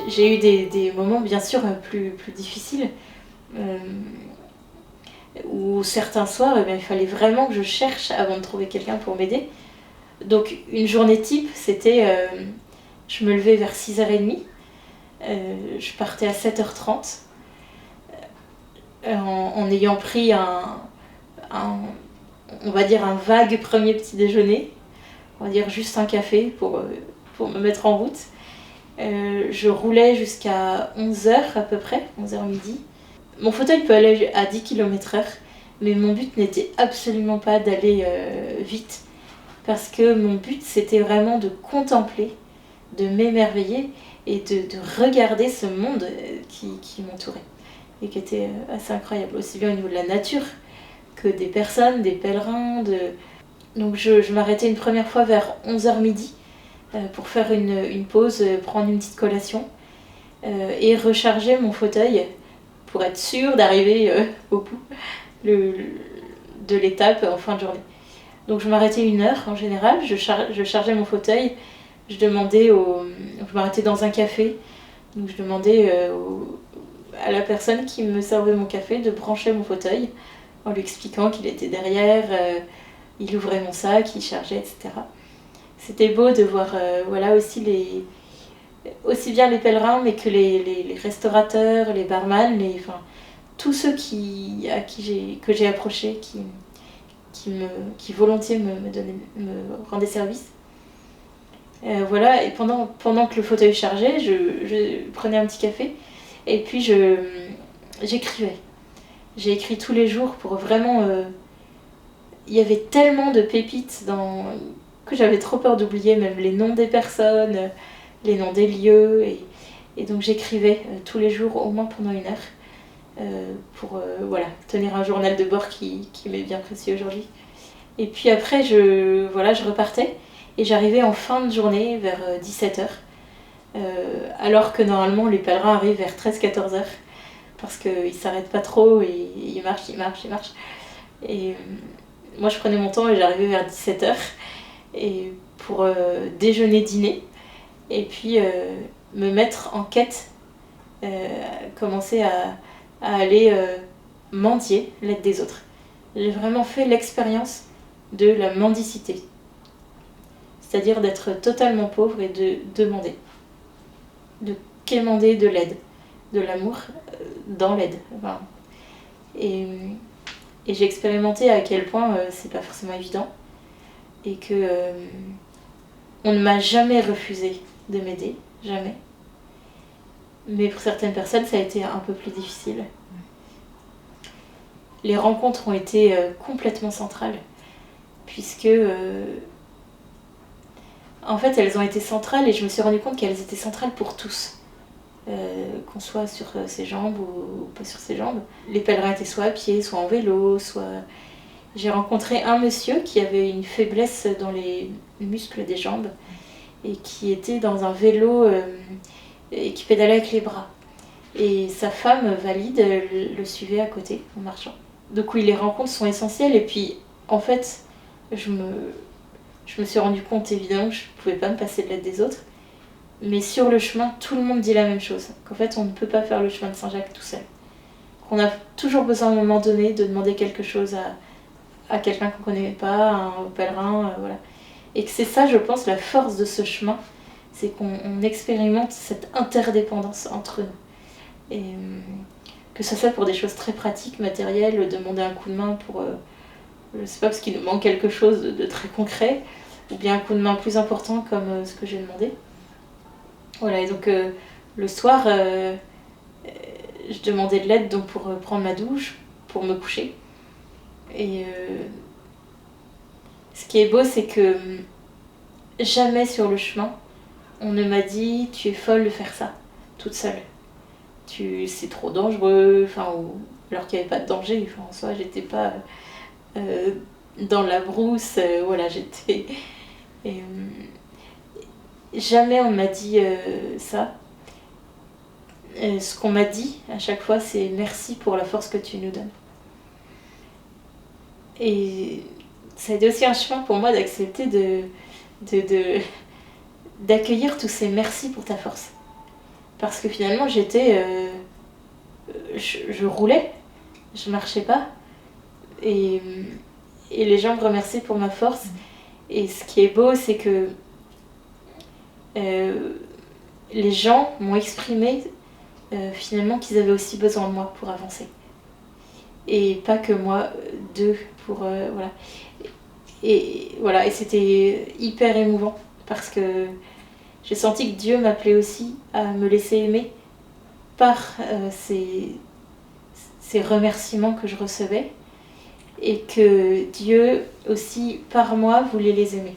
j'ai eu des moments bien sûr plus difficiles, où certains soirs il fallait vraiment que je cherche avant de trouver quelqu'un pour m'aider. Donc une journée type, c'était je me levais vers 6h30, je partais à 7h30 en ayant pris on va dire un vague premier petit déjeuner, on va dire juste un café pour me mettre en route. Je roulais jusqu'à 11h à peu près, 11h midi. Mon fauteuil peut aller à 10 km/h, mais mon but n'était absolument pas d'aller vite, parce que mon but c'était vraiment de contempler, de m'émerveiller et de regarder ce monde qui m'entourait et qui était assez incroyable, aussi bien au niveau de la nature que des personnes, des pèlerins. Donc je m'arrêtais une première fois vers 11h midi pour faire une pause, prendre une petite collation et recharger mon fauteuil pour être sûre d'arriver au bout de l'étape en fin de journée. Donc je m'arrêtais 1 heure en général, je chargeais mon fauteuil, je m'arrêtais dans un café, donc je demandais à la personne qui me servait mon café de brancher mon fauteuil en lui expliquant qu'il était derrière, il ouvrait mon sac, il chargeait, etc. C'était beau de voir aussi bien les pèlerins, mais que les restaurateurs, les barman, tous ceux que j'ai approchés, qui volontiers me rendaient service. Et pendant que le fauteuil chargeait, je prenais un petit café et puis j'écrivais. J'ai écrit tous les jours pour vraiment... il y avait tellement de pépites que j'avais trop peur d'oublier, même les noms des personnes, les noms des lieux. Et donc j'écrivais tous les jours, au moins pendant 1 heure, pour tenir un journal de bord qui m'est bien précieux aujourd'hui. Et puis après, je repartais et j'arrivais en fin de journée vers 17h, alors que normalement les pèlerins arrivent vers 13-14h, parce qu'ils ne s'arrêtent pas trop et ils marchent. Et moi je prenais mon temps et j'arrivais vers 17h et pour déjeuner, dîner, et puis me mettre en quête, commencer à aller mendier l'aide des autres. J'ai vraiment fait l'expérience de la mendicité, c'est-à-dire d'être totalement pauvre et de demander, de quémander de l'aide, de l'amour dans l'aide. Et j'ai expérimenté à quel point c'est pas forcément évident et que on ne m'a jamais refusé de m'aider, jamais. Mais pour certaines personnes, ça a été un peu plus difficile. Les rencontres ont été complètement centrales, puisque en fait elles ont été centrales et je me suis rendu compte qu'elles étaient centrales pour tous. Qu'on soit sur ses jambes ou pas sur ses jambes. Les pèlerins étaient soit à pied, soit en vélo, soit... J'ai rencontré un monsieur qui avait une faiblesse dans les muscles des jambes et qui était dans un vélo et qui pédalait avec les bras. Et sa femme valide le suivait à côté en marchant. Donc oui, les rencontres sont essentielles et puis en fait, je me suis rendu compte évidemment que je ne pouvais pas me passer de l'aide des autres. Mais sur le chemin, tout le monde dit la même chose. Qu'en fait, on ne peut pas faire le chemin de Saint-Jacques tout seul. Qu'on a toujours besoin à un moment donné de demander quelque chose à quelqu'un qu'on ne connaît pas, à un pèlerin, voilà. Et que c'est ça, je pense, la force de ce chemin, c'est qu'on expérimente cette interdépendance entre nous. Et que ce soit pour des choses très pratiques, matérielles, demander un coup de main pour, je sais pas, parce qu'il nous manque quelque chose de très concret, ou bien un coup de main plus important comme ce que j'ai demandé. Voilà, et donc le soir, je demandais de l'aide donc, pour prendre ma douche, pour me coucher. Et ce qui est beau, c'est que jamais sur le chemin, on ne m'a dit « tu es folle de faire ça, toute seule. C'est trop dangereux », alors qu'il n'y avait pas de danger. En soi, j'étais pas dans la brousse, j'étais... Jamais on m'a dit ça. Ce qu'on m'a dit à chaque fois, c'est merci pour la force que tu nous donnes. Et ça a été aussi un chemin pour moi d'accepter d'accueillir tous ces merci pour ta force. parce que finalement je roulais, je marchais pas, et les gens me remercient pour ma force. Et ce qui est beau, c'est que les gens m'ont exprimé finalement qu'ils avaient aussi besoin de moi pour avancer. Et pas que moi, d'eux, pour... voilà. Et voilà, et c'était hyper émouvant, parce que j'ai senti que Dieu m'appelait aussi à me laisser aimer par ces remerciements que je recevais, et que Dieu aussi, par moi, voulait les aimer.